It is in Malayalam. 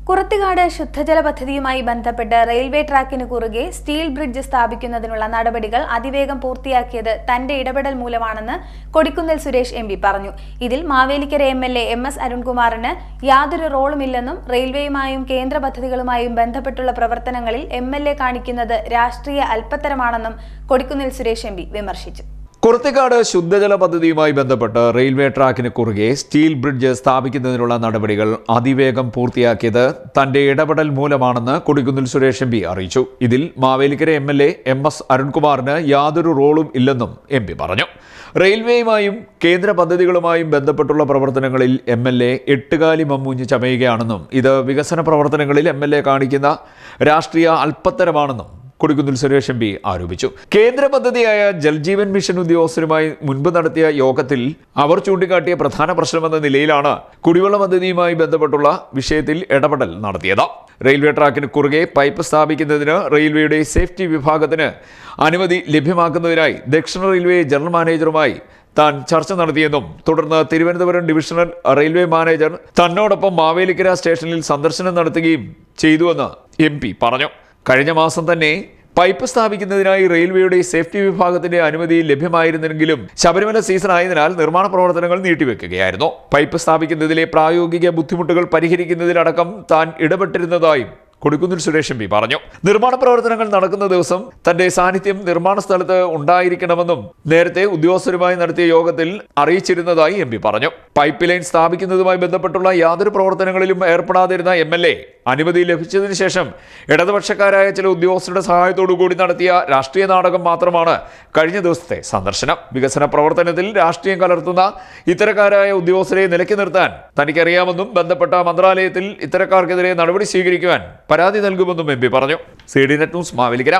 കുറത്തിക്കാട് ശുദ്ധജല പദ്ധതിയുമായി ബന്ധപ്പെട്ട് റെയിൽവേ ട്രാക്കിന് കുറുകെ സ്റ്റീൽ ബ്രിഡ്ജ് സ്ഥാപിക്കുന്നതിനുള്ള നടപടികൾ അതിവേഗം പൂർത്തിയാക്കിയത് തന്റെ ഇടപെടൽ മൂലമാണെന്ന് കൊടിക്കുന്നിൽ സുരേഷ് എം.പി. പറഞ്ഞു. ഇതിൽ മാവേലിക്കര എം.എൽ.എ. എം.എസ്. അരുൺകുമാറിന് യാതൊരു റോളുമില്ലെന്നും റെയിൽവേയുമായും കേന്ദ്ര പദ്ധതികളുമായും ബന്ധപ്പെട്ടുള്ള പ്രവർത്തനങ്ങളിൽ എം.എൽ.എ. കാണിക്കുന്നത് രാഷ്ട്രീയ അല്പത്തരമാണെന്നും കൊടിക്കുന്നിൽ സുരേഷ് എം.പി. വിമർശിച്ചു. കുറത്തിക്കാട് ശുദ്ധജല പദ്ധതിയുമായി ബന്ധപ്പെട്ട് റെയിൽവേ ട്രാക്കിന് കുറുകെ സ്റ്റീൽ ബ്രിഡ്ജ് സ്ഥാപിക്കുന്നതിനുള്ള നടപടികൾ അതിവേഗം പൂർത്തിയാക്കിയത് തന്റെ ഇടപെടൽ മൂലമാണെന്ന് കൊടിക്കുന്നിൽ സുരേഷ് എം.പി. അറിയിച്ചു. ഇതിൽ മാവേലിക്കര എം.എൽ.എ. എം.എസ്. അരുൺകുമാറിന് യാതൊരു റോളും ഇല്ലെന്നും എം.പി. പറഞ്ഞു. റെയിൽവേയുമായും കേന്ദ്ര പദ്ധതികളുമായും ബന്ധപ്പെട്ടുള്ള പ്രവർത്തനങ്ങളിൽ എം.എൽ.എ. എട്ടുകാലി മമ്മൂഞ്ഞ് ചമയുകയാണെന്നും ഇത് വികസന പ്രവർത്തനങ്ങളിൽ എം.എൽ.എ. കാണിക്കുന്ന രാഷ്ട്രീയ അല്പത്തരമാണെന്നും കൊടിക്കുന്നിൽ സുരേഷ് എം.പി. ആരോപിച്ചു. കേന്ദ്ര പദ്ധതിയായ ജൽജീവൻ മിഷൻ ഉദ്യോഗസ്ഥരുമായി മുൻപ് നടത്തിയ യോഗത്തിൽ അവർ ചൂണ്ടിക്കാട്ടിയ പ്രധാന പ്രശ്നമെന്ന നിലയിലാണ് കുടിവെള്ള പദ്ധതിയുമായി ബന്ധപ്പെട്ടുള്ള വിഷയത്തിൽ ഇടപെടൽ നടത്തിയത്. റെയിൽവേ ട്രാക്കിന് കുറുകെ പൈപ്പ് സ്ഥാപിക്കുന്നതിന് റെയിൽവേയുടെ സേഫ്റ്റി വിഭാഗത്തിന് അനുമതി ലഭ്യമാക്കുന്നതിനായി ദക്ഷിണ റെയിൽവേ ജനറൽ മാനേജറുമായി താൻ ചർച്ച നടത്തിയെന്നും തുടർന്ന് തിരുവനന്തപുരം ഡിവിഷണൽ റെയിൽവേ മാനേജർ തന്നോടൊപ്പം മാവേലിക്കര സ്റ്റേഷനിൽ സന്ദർശനം നടത്തുകയും ചെയ്തുവെന്ന് എം.പി. പറഞ്ഞു. കഴിഞ്ഞ മാസം തന്നെ പൈപ്പ് സ്ഥാപിക്കുന്നതിനായി റെയിൽവേയുടെ സേഫ്റ്റി വിഭാഗത്തിന്റെ അനുമതി ലഭ്യമായിരുന്നെങ്കിലും ശബരിമല സീസൺ ആയതിനാൽ നിർമ്മാണ പ്രവർത്തനങ്ങൾ നീട്ടിവെക്കുകയായിരുന്നു. പൈപ്പ് സ്ഥാപിക്കുന്നതിലെ പ്രായോഗിക ബുദ്ധിമുട്ടുകൾ പരിഹരിക്കുന്നതിലടക്കം താൻ ഇടപെട്ടിരുന്നതായും കൊടിക്കുന്നിൽ സുരേഷ് എം.പി. പറഞ്ഞു. നിർമ്മാണ പ്രവർത്തനങ്ങൾ നടക്കുന്ന ദിവസം തന്റെ സാന്നിധ്യം നിർമ്മാണ സ്ഥലത്ത് ഉണ്ടായിരിക്കണമെന്നും നേരത്തെ ഉദ്യോഗസ്ഥരുമായി നടത്തിയ യോഗത്തിൽ അറിയിച്ചിരുന്നതായി എം.പി. പറഞ്ഞു. പൈപ്പ് ലൈൻ സ്ഥാപിക്കുന്നതുമായി ബന്ധപ്പെട്ടുള്ള യാതൊരു പ്രവർത്തനങ്ങളിലും ഏർപ്പെടാതിരുന്ന എം.എൽ.എ. അനുമതി ലഭിച്ചതിന് ശേഷം ഇടതുപക്ഷക്കാരായ ചില ഉദ്യോഗസ്ഥരുടെ സഹായത്തോടു കൂടി നടത്തിയ രാഷ്ട്രീയ നാടകം മാത്രമാണ് കഴിഞ്ഞ ദിവസത്തെ സന്ദർശനം. വികസന പ്രവർത്തനത്തിൽ രാഷ്ട്രീയം കലർത്തുന്ന ഇത്തരക്കാരായ ഉദ്യോഗസ്ഥരെ നിലയ്ക്ക് നിർത്താൻ തനിക്കറിയാമെന്നും ബന്ധപ്പെട്ട മന്ത്രാലയത്തിൽ ഇത്തരക്കാർക്കെതിരെ നടപടി സ്വീകരിക്കുവാൻ പരാതി നൽകുമെന്നും എം.പി. പറഞ്ഞു. CDNet news Mavelikkara.